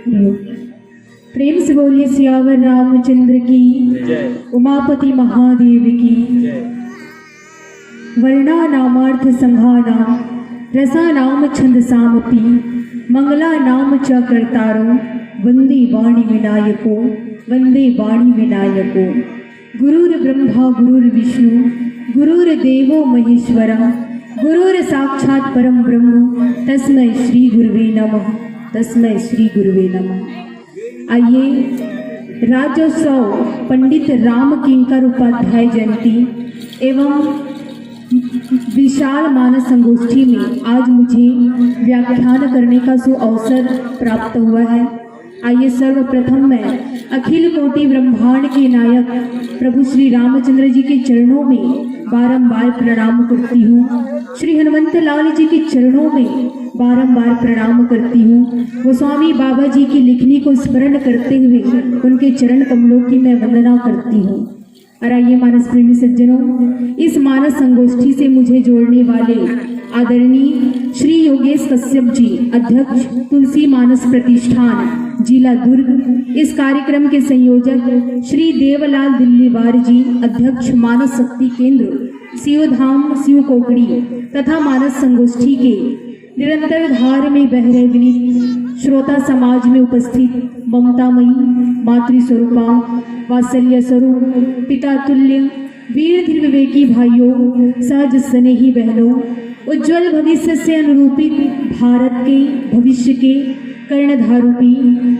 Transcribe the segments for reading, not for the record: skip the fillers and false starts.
प्रेम से बोलिए सियावर रामचंद्र की, उमापति महादेव की। वर्णा नामार्थ संघाना रसा नाम छंद सामपी, मंगला नाम च कर्तारो, वंदे वाणी विनायको, वंदे वाणी विनायको। गुरुर ब्रह्मा गुरुर विष्णु गुरुर्देवो महेश्वरा, गुरुर साक्षात् परम ब्रह्म, तस्मै श्री गुरुवे नमः, तस्मै श्री गुरुवे नमः। आइए राज्योत्सव पंडित राम किंकर उपाध्याय जयंती एवं विशाल मानस संगोष्ठी में आज मुझे व्याख्यान करने का अवसर प्राप्त हुआ है। आइए सर्वप्रथम मैं अखिल कोटि ब्रह्मांड के नायक प्रभु श्री रामचंद्र जी के चरणों में बारंबार प्रणाम करती हूँ। श्री हनुमंत लाल जी के चरणों में बारंबार प्रणाम करती हूँ। गोस्वामी बाबा जी की लिखनी को स्मरण करते हुए उनके चरण कमलों की मैं वंदना करती हूँ। और आइए मानस प्रेमी सज्जनों, इस मानस संगोष्ठी से मुझे जोड़ने वाले आदरणीय श्री योगेश कश्यप जी, अध्यक्ष तुलसी मानस प्रतिष्ठान जिला दुर्ग, इस कार्यक्रम के संयोजक श्री देवलाल दिल्लीवार जी, अध्यक्ष मानस शक्ति केंद्र शिवधाम शिव कोकड़ी तथा मानस संगोष्ठी के निरंतर धार में बह रहे विनीत श्रोता समाज में उपस्थित ममतामयी मातृ स्वरूपा वात्सल्य स्वरूप पिता तुल्य वीर धीर विवेकी भाइयों, सहज स्नेही बहनों, उज्जवल भविष्य से अनुरूपित भारत के भविष्य के कर्णधारूपी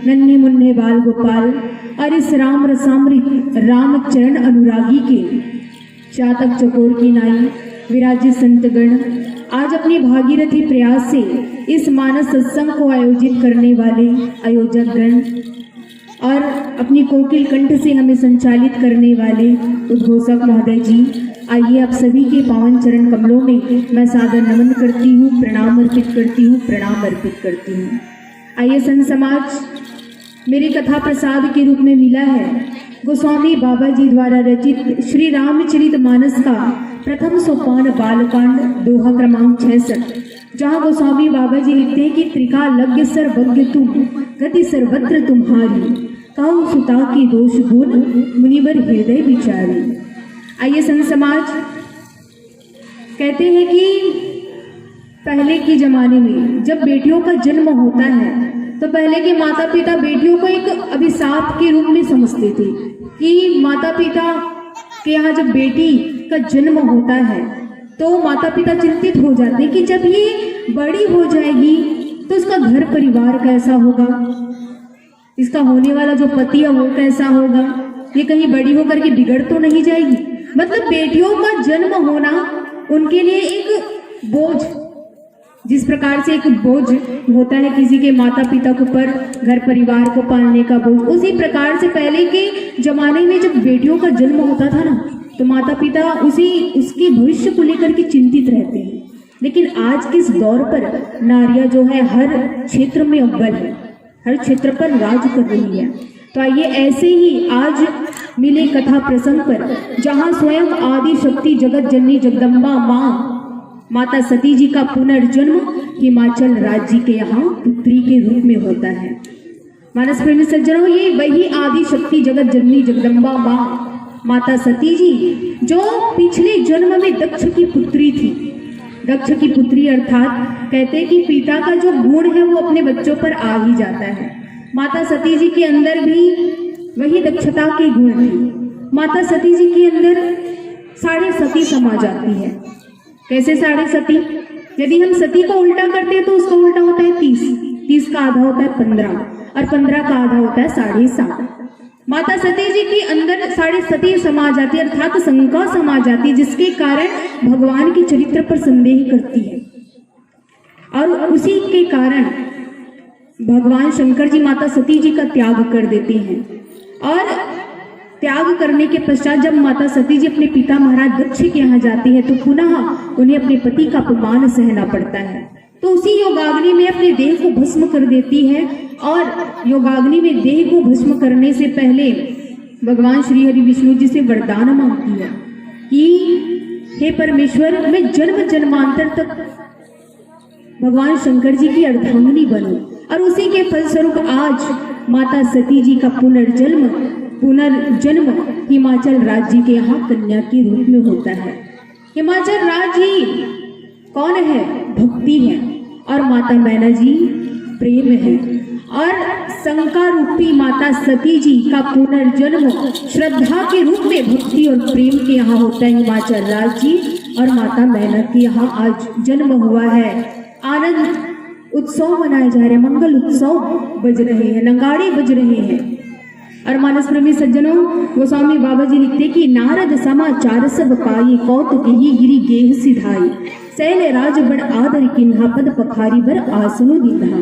नन्हे मुन्ने बाल गोपाल और इस राम रसामृत रामचरण अनुरागी के चातक चकोर की नाई विराजित संतगण, आज अपनी भागीरथी प्रयास से इस मानस सत्संग को आयोजित करने वाले आयोजक गण और अपनी कोकिल कंठ से हमें संचालित करने वाले उद्घोषक महोदय जी, आइए आप सभी के पावन चरण कमलों में मैं सादर नमन करती हूँ, प्रणाम अर्पित करती हूँ, प्रणाम अर्पित करती हूँ। आइए संत समाज मेरी कथा प्रसाद के रूप में मिला है गोस्वामी बाबा जी द्वारा रचित श्री रामचरित मानस का प्रथम सोपान बालकांड दोहा क्रमांक 66, जहाँ गोस्वामी बाबा जी लिखते हैं कि त्रिकालज्ञ सर्वज्ञ तुम, गति सर्वत्र तुम्हारी, कहु सुता की दोष गुण, मुनिवर हृदय विचारी। आइए संत समाज कहते हैं कि पहले के जमाने में जब बेटियों का जन्म होता है तो पहले के माता पिता बेटियों को एक अभिशाप के रूप में समझते थे कि माता पिता के यहाँ जब बेटी का जन्म होता है तो माता पिता चिंतित हो जाते हैं कि जब ये बड़ी हो जाएगी तो उसका घर परिवार कैसा होगा, इसका होने वाला जो पति है वो कैसा होगा, ये कहीं बड़ी होकर के बिगड़ तो नहीं जाएगी। मतलब बेटियों का जन्म होना उनके लिए एक बोझ, जिस प्रकार से एक बोझ होता है किसी के माता पिता के ऊपर घर परिवार को पालने का बोझ, उसी प्रकार से पहले के जमाने में जब बेटियों का जन्म होता था ना तो माता पिता उसके भविष्य को लेकर के चिंतित रहते हैं। लेकिन आज के इस दौर पर नारियां जो है हर क्षेत्र में अव्वल है, हर क्षेत्र पर राज कर रही है। तो आइए ऐसे ही आज मिले कथा प्रसंग पर, जहां स्वयं आदि शक्ति जगत जननी जगदम्बा माँ माता सती जी का पुनर्जन्म हिमाचल राज्य के यहाँ पुत्री के रूप में होता है। मानस प्रेमी सज्जनों, ये वही आदि शक्ति जगत जननी जगदम्बा माँ माता सती जी जो पिछले जन्म में दक्ष की पुत्री थी। दक्ष की पुत्री अर्थात कहते हैं कि पिता का जो गुण है वो अपने बच्चों पर आ ही जाता है। माता सती जी के अंदर भी वही दक्षता के गुण थे। माता सती जी के अंदर साढ़े सती समा जाती है। कैसे साढ़े सती? यदि हम सती को उल्टा करते हैं तो उसका उल्टा होता है 30 का आधा होता है 15 और 15 का आधा होता है 7.5। माता सती जी के अंदर साढ़े सती समा जाती है अर्थात शंका समा जाती है, जिसके कारण भगवान के चरित्र पर संदेह करती है और उसी के कारण भगवान शंकर जी माता सती जी का त्याग कर देते हैं। और त्याग करने के पश्चात जब माता सती जी अपने पिता महाराज दक्ष के यहाँ जाती है तो पुनः उन्हें अपने पति का अपमान सहना पड़ता है। तो उसी योगाग्नि में अपने देह को भस्म कर देती है और योगाग्नि में देह को भस्म करने से पहले भगवान श्री हरि विष्णु जी से वरदान मांगती है कि हे परमेश्वर, मैं जन्म जन्मांतर तक भगवान शंकर जी की अर्धांगिनी बनूं। और उसी के फलस्वरूप आज माता सती जी का पुनर्जन्म हिमाचल राज्य के यहाँ कन्या के रूप में होता है। हिमाचल राज्य कौन है? भक्ति है, और माता मैना जी प्रेम है, और शंका रूपी माता सती जी का पुनर्जन्म श्रद्धा के रूप में भक्ति और प्रेम के यहाँ होता है हिमाचल राज्य। और माता मैना के यहाँ आज जन्म हुआ है। आनंद उत्सव मनाए जा रहे हैं, मंगल उत्सव बज रहे हैं, नगाड़े बज रहे हैं। और मानस प्रेमी सज्जनों, गोस्वामी बाबा जी लिखते कि नारद समाचार सब पाई, कौतुक ही गिरी गेह सिधाई, सैल राज बड़ आदर किन्हा, पद पखारी बर आसनो दीन्हा।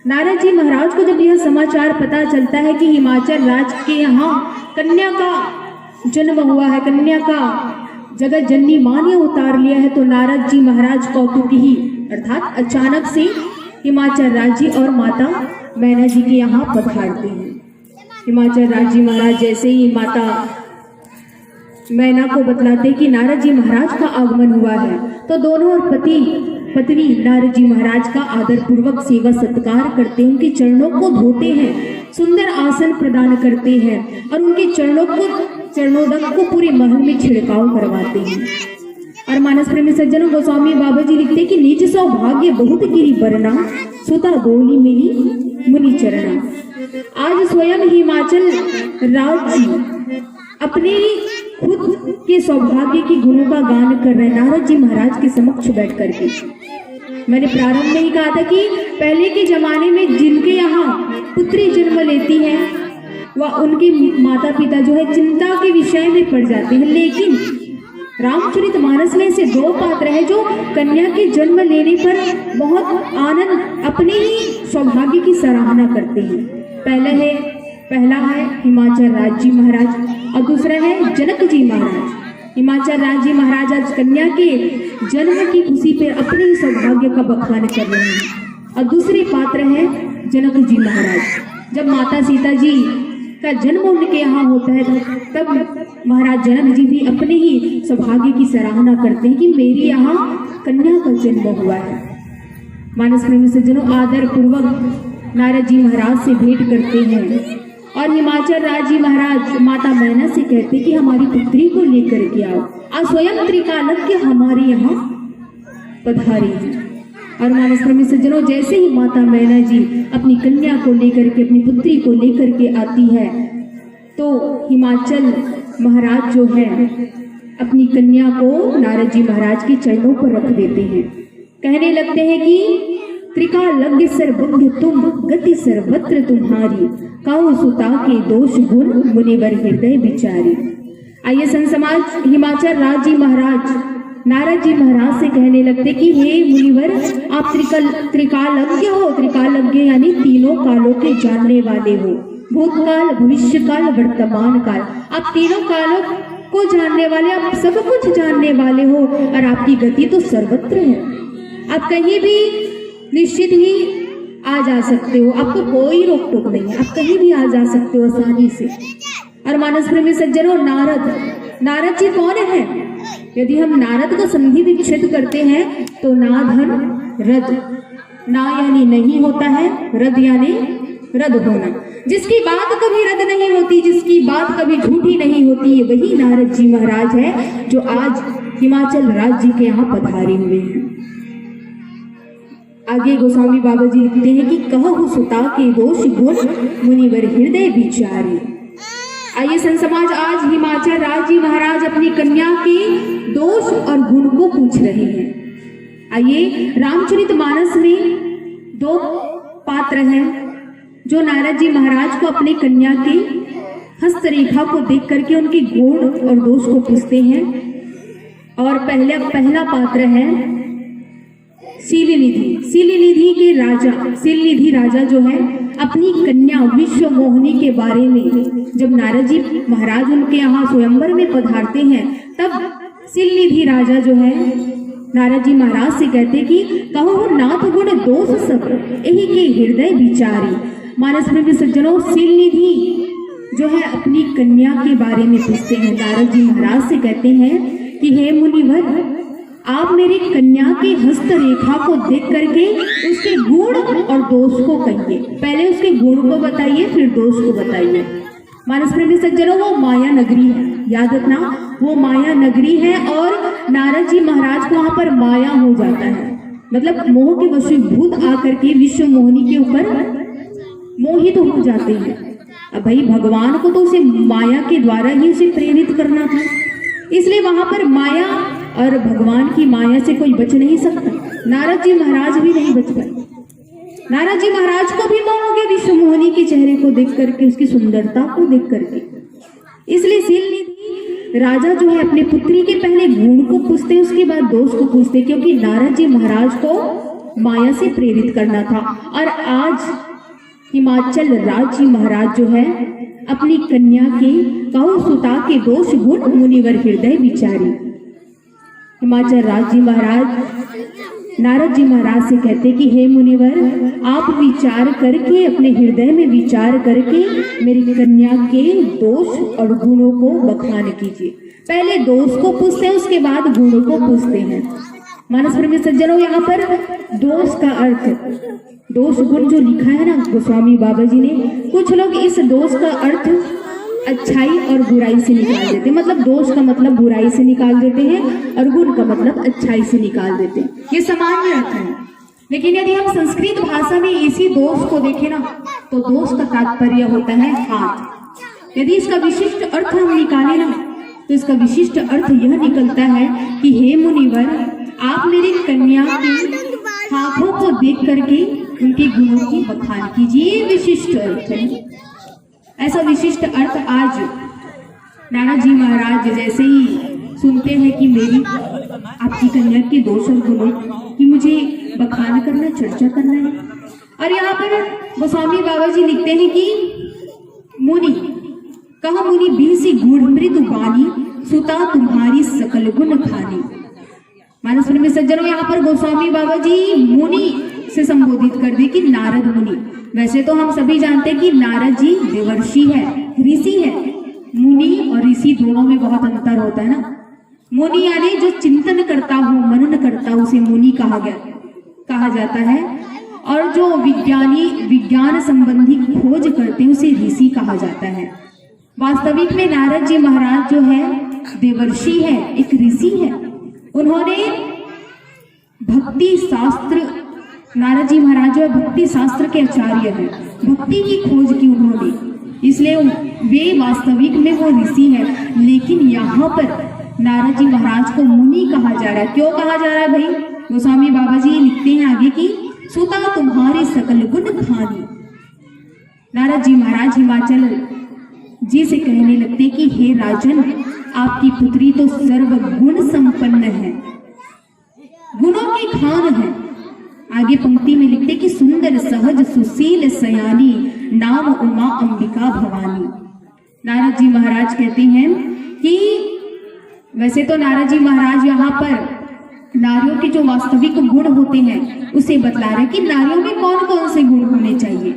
नारद जी महाराज को जब यह समाचार पता चलता है कि हिमाचल राज्य के यहाँ कन्या का जन्म हुआ है, कन्या का जगत जननी मां ने उतार लिया है, तो नारद जी महाराज कौतुक ही अर्थात अचानक से हिमाचल राज्य और माता मैना जी के यहाँ पधारते हैं। हिमाचल राज्य महाराज जैसे ही माता मैना को बतलाते कि नारद जी महाराज का आगमन हुआ है, तो दोनों और पति पत्नी नारद जी महाराज का आदर पूर्वक सेवा सत्कार करते हैं, उनके चरणों को धोते हैं, सुंदर आसन प्रदान करते हैं और उनके चरणोदक को पूरे महल में छिड़काव करवाते हैं। और मानस प्रेमी सज्जनों, गोस्वामी बाबा जी लिखते कि निज सौभाग्य बहुत गिरी बरना, सुता बोली मेरी मुनि चरणा। आज स्वयं हिमाचल राज्य अपने खुद के सौभाग्य के गुणों का गान कर रहे नारद जी महाराज के समक्ष बैठ करके। मैंने प्रारंभ में ही कहा था कि पहले के जमाने में जिनके यहाँ पुत्री जन्म लेती है वह उनके माता पिता जो है चिंता के विषय में पड़ जाते हैं, लेकिन रामचरितमानस में से दो पात्र है जो कन्या के जन्म लेने पर बहुत आनंद अपने ही सौभाग्य की सराहना करते हैं। पहला है हिमाचल राज्य महाराज और दूसरा है जनक जी महाराज। हिमाचल राज्य महाराज आज कन्या के जन्म की खुशी पर अपने ही सौभाग्य का बखान कर रहे हैं, और दूसरे पात्र है जनक जी महाराज। जब माता सीता जी का जन्म उनके यहाँ होता है तब महाराज जनक जी भी अपने ही सौभाग्य की सराहना करते हैं कि मेरे यहाँ कन्या का जन्म हुआ है। मानस प्रेमी सज्जनों, आदर पूर्वक नारद जी महाराज से भेंट करते हैं और हिमाचल राज्य महाराज माता मैना से कहते कि हमारी पुत्री को लेकर के आओ। आज स्वयं त्रिकालज्ञ हमारे यहाँ पधारी है। और मानस प्रेमी सज्जनों, जैसे ही माता मैना जी अपनी कन्या को लेकर के, अपनी पुत्री को लेकर के आती है, तो हिमाचल महाराज जो है अपनी कन्या को नारद जी महाराज के चरणों पर रख देते हैं। कहने लगते हैं कि त्रिकालज्ञ सर्वज्ञ तुम, गति सर्वत्र तुम्हारी, काऊ सुता के दोष गुण मुनिवर हृदय विचारी। आइए संत समाज हिमाचल राज्य महाराज नारद जी महाराज से कहने लगते कि हे मुनिवर, आप त्रिकालज्ञ हो। त्रिकालज्ञ यानी तीनों कालों के जानने वाले हो, भूतकाल, भविष्य काल, वर्तमान काल। आप तीनों कालों को जानने वाले, आप सब कुछ जानने वाले हो, और आपकी गति तो सर्वत्र है। आप कहीं भी निश्चित ही आ जा सकते हो, आपको कोई रोक टोक नहीं है, आप कहीं भी आ जा सकते हो आसानी से। और मानस प्रेमी सज्जनों, नारद जी कौन है? यदि हम नारद को संधि विच्छेद करते हैं तो ना धन रद, ना यानी नहीं होता है, रद यानी रद होना। जिसकी बात कभी रद नहीं होती, जिसकी बात कभी झूठी नहीं होती, वही नारद जी महाराज है जो आज हिमाचल राज्य के यहाँ पधारे हुए हैं। आगे गोस्वामी बाबा जी लिखते हैं कि कहु सुता के दोष गुण मुनिवर हृदय विचारी। आइए संत समाज, आज हिमाचल राज्य महाराज अपनी कन्या के दोष और गुण को पूछ रहे हैं। आइए, रामचरितमानस में दो पात्र हैं जो नारद जी महाराज को अपने कन्या के हस्तरेखा को देख करके उनके गुण और दोष को पूछते हैं। और पहला पात्र है शीलनिधि राजा जो है अपनी कन्या विश्व मोहिनी के बारे में जब नारद जी महाराज उनके यहाँ स्वयंवर में पधारते हैं, तब शीलनिधि राजा जो है नारद जी महाराज से कहते कि कहो नाथ गुण दोष सब यही के हृदय विचारी। मानस प्रेमी सज्जनों, शीलनिधि जो है अपनी कन्या के बारे में पूछते हैं। नारद जी महाराज से कहते हैं कि हे मुनिवर, आप मेरी कन्या की हस्त रेखा को देख करके उसके गुण और दोष को कहिए। पहले उसके गुण को बताइए, फिर दोष को बताइए। मानस प्रेमी सज्जनों, वो माया नगरी है, याद रखना, वो माया नगरी है और नारद जी महाराज को वहां पर माया हो जाता है, मतलब मोह के वशीभूत आकर के विश्व मोहिनी के ऊपर मोहित तो हो जाते हैं। अब भाई भगवान को तो उसे माया के द्वारा ही उसे प्रेरित करना था, इसलिए वहां पर माया, और भगवान की माया से कोई बच नहीं सकता। नारद जी महाराज भी नहीं बच पाए। नारद जी महाराज को भी मोह हो गया विश्व मोहिनी के चेहरे को देख करके, उसकी सुंदरता को देख करके। इसलिए शीलनिधि राजा जो है अपने पुत्री के पहले गुण को पूछते, उसके बाद दोष को पूछते, क्योंकि नारद जी महाराज को माया से प्रेरित करना था। और आज हिमाचल राज जी महाराज जो है अपनी कन्या के कहु सुता के दोष गुण मुनिवर हृदय विचारी। हिमाचल राज जी महाराज नारद जी महाराज से कहते कि हे मुनिवर, आप विचार करके, अपने हृदय में विचार करके मेरी कन्या के दोष और गुणों को बखान कीजिए। पहले दोष को पूछते हैं, उसके बाद गुणों को पूछते हैं। मानस प्रेमी सज्जनों, यहाँ पर दोष का अर्थ, दोष गुण जो लिखा है ना गोस्वामी बाबा जी ने, कुछ लोग इस दोष का अर्थ अच्छाई और बुराई से निकाल देते हैं, मतलब दोष का मतलब बुराई से निकाल देते हैं और गुण का मतलब अच्छाई से निकाल देते हैं। ये सामान्य अर्थ है, लेकिन यदि हम संस्कृत भाषा में इसी दोष को देखें ना, तो दोष का तात्पर्य होता है हाथ। यदि इसका विशिष्ट अर्थ हम निकालें ना, तो इसका विशिष्ट अर्थ यह निकलता है कि हे मुनिवर, आप मेरी कन्या के हाथों को देख करके उनके गुणों की बखान कीजिए। विशिष्ट अर्थ है। ऐसा विशिष्ट अर्थ आज नारद जी महाराज जैसे ही सुनते हैं कि मेरी आपकी कन्या के दोष और गुणों की मुझे बखान करना, चर्चा करना है। और यहाँ पर गोस्वामी बाबा जी लिखते हैं कि मुनि कहा, मुनि बीसी गूढ़ मृदु बानी, सुता तुम्हारी सकल गुण खानी। मानस में सज्जनों, यहाँ पर गोस्वामी बाबा जी मुनि से संबोधित कर दे कि नारद मुनि। वैसे तो हम सभी जानते हैं कि नारद जी देवर्षि है, ऋषि है। मुनि और ऋषि दोनों में बहुत अंतर होता है ना। मुनि यानी जो चिंतन करता हो, मनन करता हो, उसे मुनि कहा जाता है। और जो विज्ञान संबंधी खोज करते हैं उसे ऋषि कहा जाता है। वास्तविक में नारद जी महाराज जो है देवर्षि है, एक ऋषि है। उन्होंने भक्ति शास्त्र, नारद जी महाराज जो है भक्ति शास्त्र के आचार्य हैं, भक्ति की खोज की उन्होंने, इसलिए वे वास्तविक में वो ऋषि है। लेकिन यहाँ पर नारद जी महाराज को मुनि कहा जा रहा है। क्यों कहा जा रहा है भाई? गोस्वामी बाबा जी लिखते हैं आगे की, सुता तुम्हारे सकल गुण खानी। नारद जी महाराज हिमाचल जी से कहने लगते कि हे राजन, आपकी पुत्री तो सर्व गुण संपन्न है, गुणों की खान है। आगे पंक्ति में लिखते कि सुंदर सहज सुशील सयानी, नाम उमा अंबिका भवानी। नारद जी महाराज कहते हैं कि वैसे तो नारद जी महाराज यहाँ पर नारियों के जो वास्तविक गुण होते हैं उसे बतला रहे कि नारियों में कौन कौन से गुण होने चाहिए।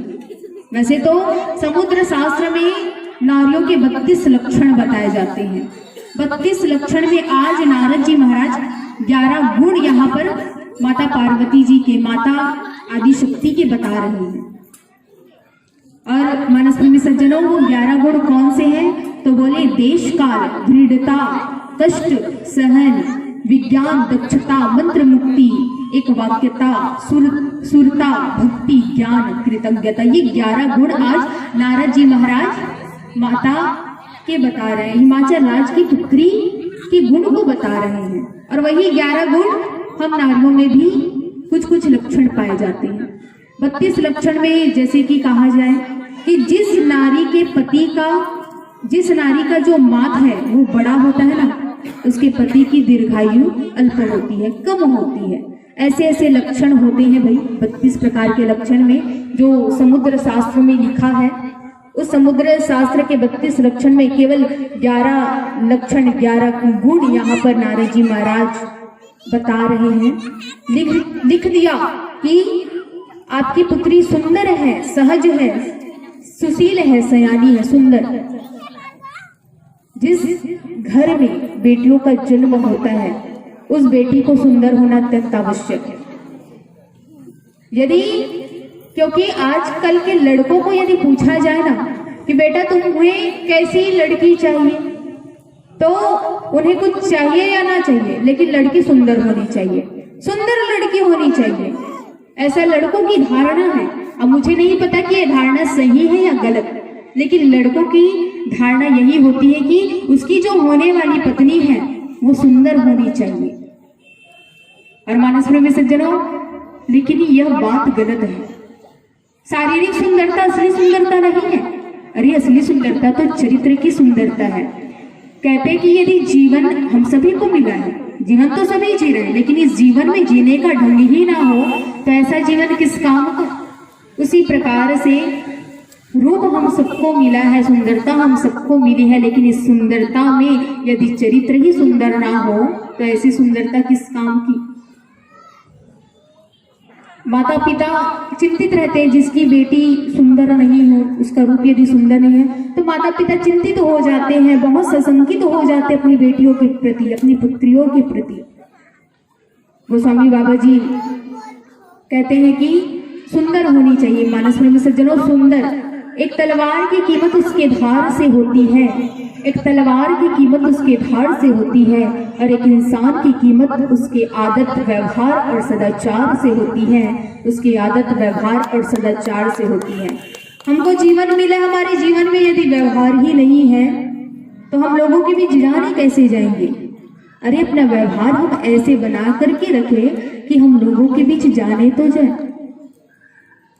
वैसे तो समुद्र शास्त्र में नारियों के 32 लक्षण बताए जाते हैं। 32 लक्षण में आज नारद जी महाराज 11 गुण यहाँ पर माता पार्वती जी के, माता आदि शक्ति के बता रहे हैं। और मानस में सज्जनों, वो 11 गुण कौन से हैं? तो बोले देश काल, दृढ़ता, कष्ट सहन, विज्ञान, दक्षता, मंत्र मुक्ति, एक वाक्यता, सुरता, भक्ति, ज्ञान, कृतज्ञता। ये 11 गुण आज नारद जी महाराज माता के बता रहे हैं, हिमाचल राज की पुत्री के गुण को बता रहे हैं। और वही 11 गुण हम नारियों में भी कुछ कुछ लक्षण पाए जाते हैं। 32 लक्षण में जैसे कि कहा जाए कि जिस नारी के पति का, जिस नारी का जो मात है वो बड़ा होता है ना, उसके पति की दीर्घायु अल्प होती है, कम होती है। ऐसे ऐसे लक्षण होते हैं भाई 32 प्रकार के लक्षण में जो समुद्र शास्त्र में लिखा है। उस समुद्र शास्त्र के 32 लक्षण में केवल 11 लक्षण, 11 गुण यहाँ पर नारद जी महाराज बता रहे हैं। लिख दिया कि आपकी पुत्री सुंदर है, सहज है, सुशील है, सयानी है, सुंदर। जिस घर में बेटियों का जन्म होता है उस बेटी को सुंदर होना अत्यंत आवश्यक है। यदि क्योंकि आजकल के लड़कों को यदि पूछा जाए ना कि बेटा तुम्हें कैसी लड़की चाहिए, तो उन्हें कुछ चाहिए या ना चाहिए, लेकिन लड़की सुंदर होनी चाहिए, सुंदर लड़की होनी चाहिए, ऐसा लड़कों की धारणा है। अब मुझे नहीं पता कि यह धारणा सही है या गलत, लेकिन लड़कों की धारणा यही होती है कि उसकी जो होने वाली पत्नी है वो सुंदर होनी चाहिए। और मानस प्रेमी सज्जनों, लेकिन यह बात गलत है। शारीरिक सुंदरता असली सुंदरता नहीं है। अरे असली सुंदरता तो चरित्र की सुंदरता है। कहते हैं कि यदि जीवन हम सभी को मिला है, जीवन तो सभी जी रहे हैं, लेकिन इस जीवन में जीने का ढंग ही ना हो तो ऐसा जीवन किस काम का। उसी प्रकार से रूप हम सबको मिला है, सुंदरता हम सबको मिली है, लेकिन इस सुंदरता में यदि चरित्र ही सुंदर ना हो तो ऐसी सुंदरता किस काम की। माता पिता चिंतित रहते हैं, जिसकी बेटी सुंदर नहीं हो, उसका रूप यदि सुंदर नहीं है तो माता पिता चिंतित हो जाते हैं, बहुत सशंकित हो जाते हैं अपनी बेटियों के प्रति, अपनी पुत्रियों के प्रति। गोस्वामी बाबा जी कहते हैं कि सुंदर होनी चाहिए। मानस प्रेमी सज्जनों, सुंदर, एक तलवार की कीमत उसके धार से होती है, एक तलवार की कीमत उसके धार से होती है, और एक इंसान की कीमत उसके आदत व्यवहार और सदाचार से होती है, उसकी आदत व्यवहार और सदाचार से होती है। हमको जीवन मिला, हमारे जीवन में यदि व्यवहार ही नहीं है तो हम लोगों के बीच जाने कैसे जाएंगे। अरे अपना व्यवहार हम ऐसे बना करके रखें कि हम लोगों के बीच जाने तो जाए।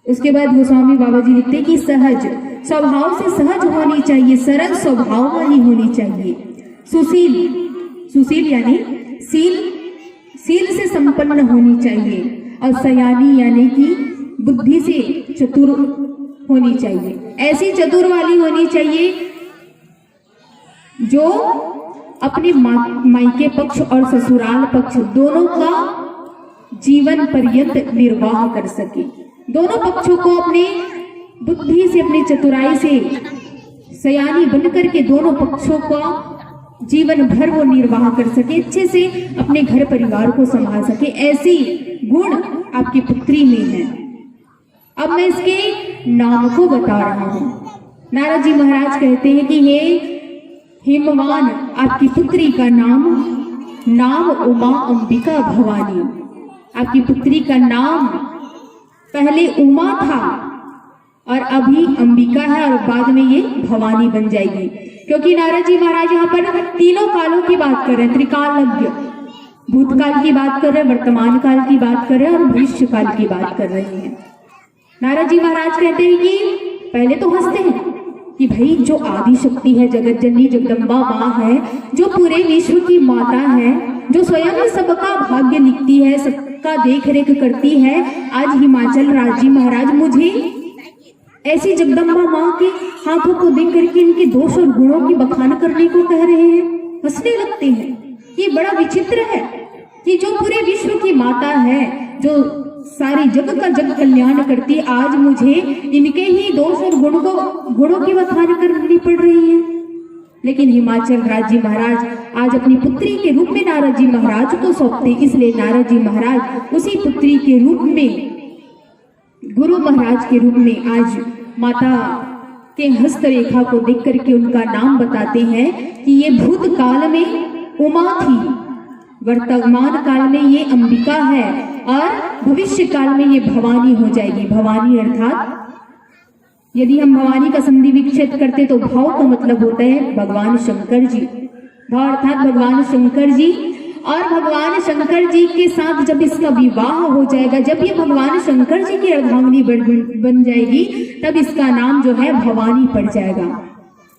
उसके बाद गोस्वामी बाबा जी लिखते कि सहज, स्वभाव से सहज होनी चाहिए, सरल स्वभाव वाली होनी चाहिए, सुशील, सुशील यानी सील से संपन्न होनी चाहिए, और सयानी यानी कि बुद्धि से चतुर होनी चाहिए। ऐसी चतुर वाली होनी चाहिए जो अपने मायके पक्ष और ससुराल पक्ष दोनों का जीवन पर्यंत निर्वाह कर सके, दोनों पक्षों को अपने बुद्धि से, अपनी चतुराई से सयानी बनकर के दोनों पक्षों का जीवन भर वो निर्वाह कर सके, अच्छे से अपने घर परिवार को संभाल सके। ऐसी गुण आपकी पुत्री में है। अब मैं इसके नाम को बता रहा हूं। नारद जी महाराज कहते हैं कि हे हिमवान, आपकी पुत्री का नाम उमा अंबिका भवानी। आपकी पुत्री का नाम पहले उमा था और अभी अंबिका है, और बाद में ये भवानी बन जाएगी। क्योंकि नारद जी महाराज यहाँ पर तीनों कालों की बात कर रहे हैं, त्रिकालज्ञ, भूतकाल की बात कर रहे हैं, वर्तमान काल की बात कर रहे हैं और भविष्य काल की बात कर रहे हैं। नारद जी महाराज कहते हैं कि पहले तो हंसते हैं कि भाई जो आदि शक्ति है, जगत जननी जगदम्बा माँ है, जो पूरे विश्व की माता है, जो स्वयं सबका भाग्य लिखती है, सबका देख रेख करती है, आज हिमाचल राज्य महाराज मुझे ऐसी जगदम्बा माँ के हाथों को देख करके इनके दोष और गुणों की बखान करने को कह रहे हैं, हंसने लगते हैं। ये बड़ा विचित्र है कि जो पूरे विश्व की माता है, जो सारी जग का जग कल्याण करती, आज मुझे इनके ही दोष और गुणों की बखान करनी पड़ रही है। लेकिन हिमाचल राज्य महाराज आज अपनी पुत्री के रूप में नारद जी महाराज को सौंपते, इसलिए नारद जी महाराज उसी पुत्री के रूप में, गुरु महाराज के रूप में आज माता के हस्तरेखा को देख करके उनका नाम बताते हैं कि ये भूतकाल में उमा थी, वर्तमान काल में ये अंबिका है, और भविष्य काल में ये भवानी हो जाएगी। भवानी अर्थात यदि हम भवानी का संधि विच्छेद करते तो भाव का मतलब होता है भगवान शंकर जी। भाव अर्थात भगवान शंकर जी, और भगवान शंकर जी के साथ जब इसका विवाह हो जाएगा, जब ये भगवान शंकर जी की अर्धांगिनी बन जाएगी, तब इसका नाम जो है भवानी पड़ जाएगा।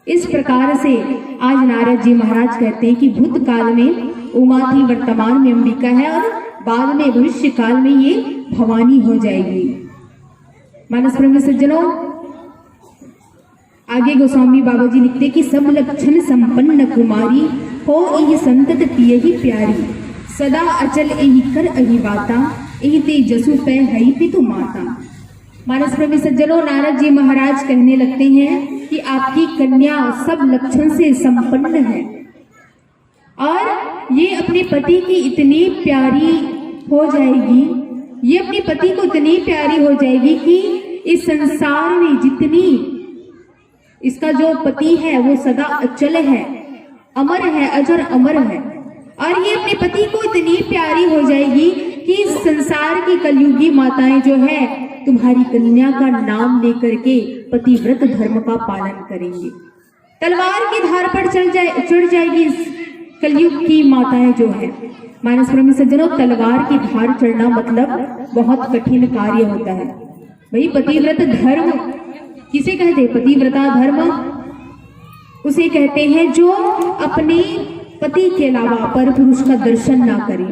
इस प्रकार से आज नारद जी महाराज कहते हैं कि भूतकाल में उमा थी, वर्तमान में अंबिका है, और बाद में भविष्य काल में ये भवानी हो जाएगी। मानस प्रेमी सज्जनों, आगे गोस्वामी बाबा जी लिखते कि सब लक्षण संपन्न कुमारी हो यही संतत पिय ही प्यारी, सदा अचल यही कर अहि बाता, यही ते जसु पे हई पितु माता। मानस प्रेमी सज्जनों, नारद जी महाराज कहने लगते हैं कि आपकी कन्या सब लक्षण से संपन्न है और ये अपने पति की इतनी प्यारी हो जाएगी, ये अपने पति को इतनी प्यारी हो जाएगी कि इस संसार में जितनी इसका जो पति है वो सदा अचल है, अमर है, अजर अमर है। और ये अपने पति को इतनी प्यारी हो जाएगी कि इस संसार की कलयुगी माताएं जो है तुम्हारी कन्या का नाम लेकर के पतिव्रत धर्म का पालन करेंगी। तलवार की धार पर चढ़ जाएगी इस कलयुग की माताएं जो है। मानस प्रेमी सज्जनों, तलवार की धार चढ़ना मतलब बहुत कठिन कार्य होता है। भाई पतिव्रत धर्म किसे कहते हैं? पतिव्रता धर्म उसे कहते हैं जो अपने पति के अलावा पर पुरुष का दर्शन ना करे,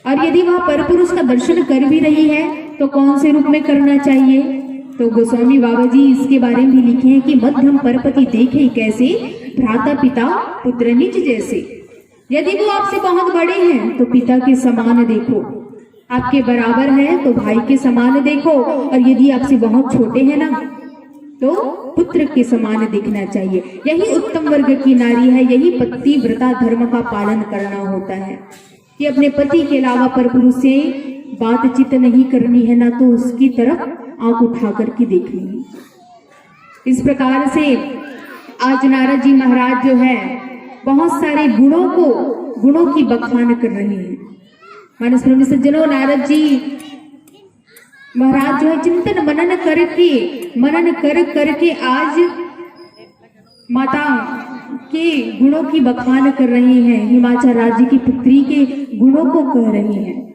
और यदि वह पर पुरुष का दर्शन कर भी रही है तो कौन से रूप में करना चाहिए? तो गोस्वामी बाबा जी इसके बारे में भी लिखे हैं कि मध्यम परपति देखे कैसे, भ्राता पिता पुत्र निज जैसे। यदि वो आपसे बहुत बड़े हैं तो पिता के समान देखो, आपके बराबर है तो भाई के समान देखो, और यदि आपसे बहुत छोटे हैं ना तो पुत्र के समान देखना चाहिए। यही उत्तम वर्ग की नारी है, यही पतिव्रता धर्म का पालन करना होता है कि अपने पति के अलावा पर पुरुष से बातचीत नहीं करनी है, ना तो उसकी तरफ आंख उठा करके देखनी है। इस प्रकार से आज नारद जी महाराज जो है बहुत सारे गुणों की बखान कर रहे हैं। मानस प्रेमी सज्जनों, नारद जी महाराज जो है चिंतन मनन कर करके आज माता के गुणों की बखान कर रही हैं, हिमाचल राज्य की पुत्री के गुणों को कह रही हैं।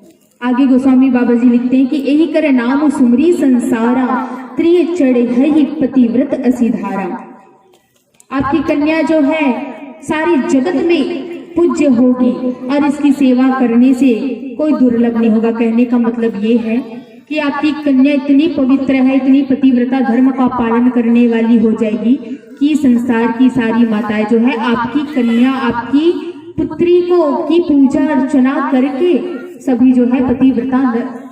आगे गोस्वामी बाबा जी लिखते हैं कि यही करे नाम सुमरी संसारा, त्रिय चढ़े है ही पतिव्रत असिधारा। आपकी कन्या जो है सारी जगत में पूज्य होगी और इसकी सेवा करने से कोई दुर्लभ नहीं होगा। कहने का मतलब ये है कि आपकी कन्या इतनी पवित्र है, इतनी पतिव्रता धर्म का पालन करने वाली हो जाएगी कि संसार की सारी माताएं जो है आपकी कन्या, आपकी पुत्री को की पूजा अर्चना करके सभी जो है पतिव्रता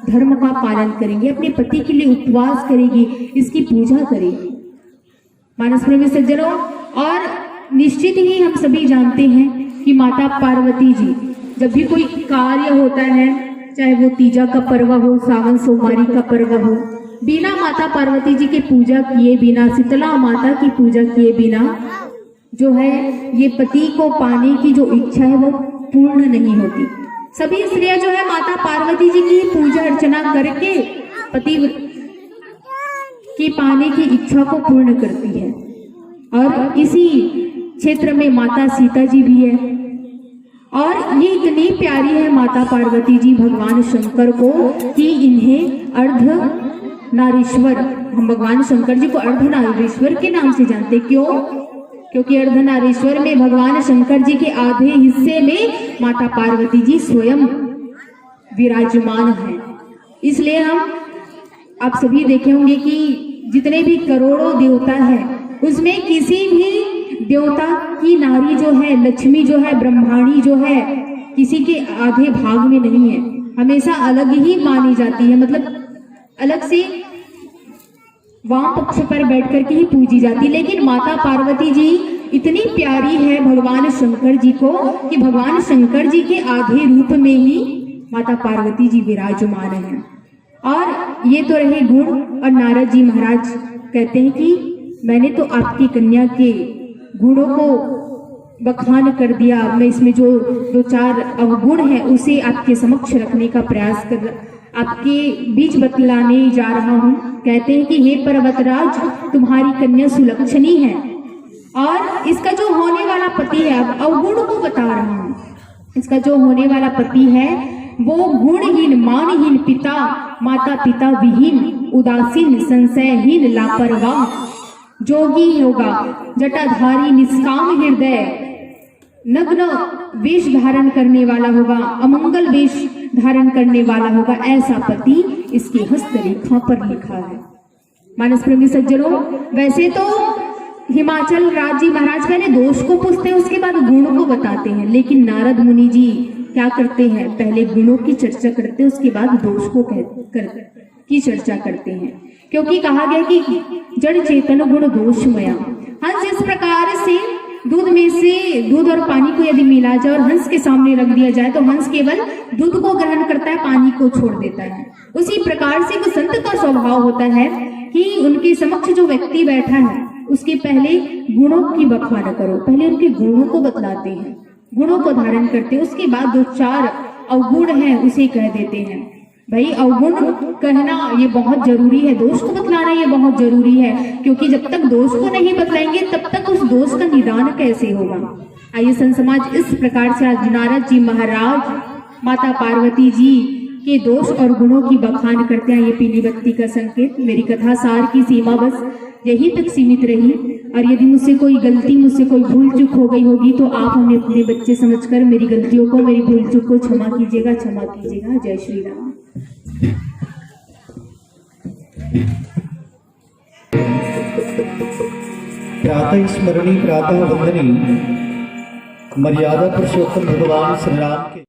धर्म का पालन करेंगे, अपने पति के लिए उपवास करेगी, इसकी पूजा करेगी। मानस प्रेमी सज्जनों, और निश्चित ही हम सभी जानते हैं कि माता पार्वती जी जब भी कोई कार्य होता है, चाहे वो तीजा का पर्व हो, सावन सोमवारी का पर्व हो, बिना माता पार्वती जी की पूजा किए बिना, शीतला माता की पूजा किए बिना जो है ये पति को पाने की जो इच्छा है वो पूर्ण नहीं होती। सभी स्त्रियां जो है माता पार्वती जी की पूजा अर्चना करके पति की पाने की इच्छा को पूर्ण करती है। और इसी क्षेत्र में माता सीता जी भी है, और ये इतनी प्यारी है माता पार्वती जी भगवान शंकर को कि इन्हें अर्ध नारीश्वर, हम भगवान शंकर जी को अर्ध नारीश्वर के नाम से जानते। क्यों? क्योंकि अर्धनारीश्वर में भगवान शंकर जी के आधे हिस्से में माता पार्वती जी स्वयं विराजमान हैं। इसलिए हम आप सभी देखे होंगे कि जितने भी करोड़ों देवता हैं उसमें किसी भी देवता की नारी जो है, लक्ष्मी जो है, ब्रह्माणी जो है, किसी के आधे भाग में नहीं है, हमेशा अलग ही मानी जाती है। मतलब अलग से वाम पक्ष पर बैठ करके ही पूजी जाती। लेकिन माता पार्वती जी इतनी प्यारी है भगवान शंकर जी को कि भगवान शंकर जी के आधे रूप में ही माता पार्वती जी विराजमान है। और ये तो रहे गुण। और नारद जी महाराज कहते हैं कि मैंने तो आपकी कन्या के गुणों को बखान कर दिया, मैं इसमें जो दो चार अवगुण है उसे आपके समक्ष रखने का प्रयास आपके बीच बतलाने जा रहा हूँ। कहते हैं कि हे पर्वतराज, तुम्हारी कन्या सुलक्षणी है और इसका जो होने वाला पति है, अब अवगुण को बता रहा हूँ, इसका जो होने वाला पति है वो गुणहीन, मानहीन, पिता माता पिता विहीन, उदासीन, संशयहीन, लापरवाह, जोगी होगा, जटाधारी, निष्काम हृदय, नग्न वेश धारण करने वाला होगा, अमंगल वेश धारण करने वाला होगा, ऐसा पति इसकी हस्तरेखा पर लिखा है। मानस प्रेमी सज्जनों, वैसे तो हिमाचल राज्य महाराज पहले दोष को पूछते हैं, उसके बाद गुण को बताते हैं, लेकिन नारद मुनि जी क्या करते हैं, पहले गुणों की चर्चा करते हैं, उसके बाद दोष को की चर्चा करते हैं। क्योंकि कहा गया कि जड़ चेतन गुण दोषमया। हाँ, जिस प्रकार से दूध और पानी को यदि मिला जाए और हंस के सामने रख दिया जाए तो हंस केवल दूध को ग्रहण करता है, पानी को छोड़ देता है। उसी प्रकार से एक संत का स्वभाव होता है कि उनके समक्ष जो व्यक्ति बैठा है उसके पहले गुणों की बखान करो, पहले उनके गुणों को बतलाते हैं, गुणों को धारण करते हैं, उसके बाद जो 4 अवगुण है उसे कह देते हैं। भाई अवगुण कहना ये बहुत जरूरी है, दोष को बतलाना ये बहुत जरूरी है, क्योंकि जब तक दोष को नहीं बतलाएंगे तब तक उस दोष का निदान कैसे होगा। आइए संत समाज इस प्रकार से आज नारद जी महाराज माता पार्वती जी के दोष और गुणों की बखान करते हैं। ये पीली बत्ती का संकेत। मेरी कथा सार की सीमा बस यहीं तक सीमित रही, और यदि मुझसे कोई गलती, मुझसे कोई भूल चूक हो गई होगी तो आप हमें अपने बच्चे समझकर मेरी गलतियों को, मेरी भूल चूक को क्षमा कीजिएगा, क्षमा कीजिएगा। जय श्री राम। प्रातः स्मरणी प्रातः वंदनी मर्यादा पुरुषोत्तम भगवान श्री राम के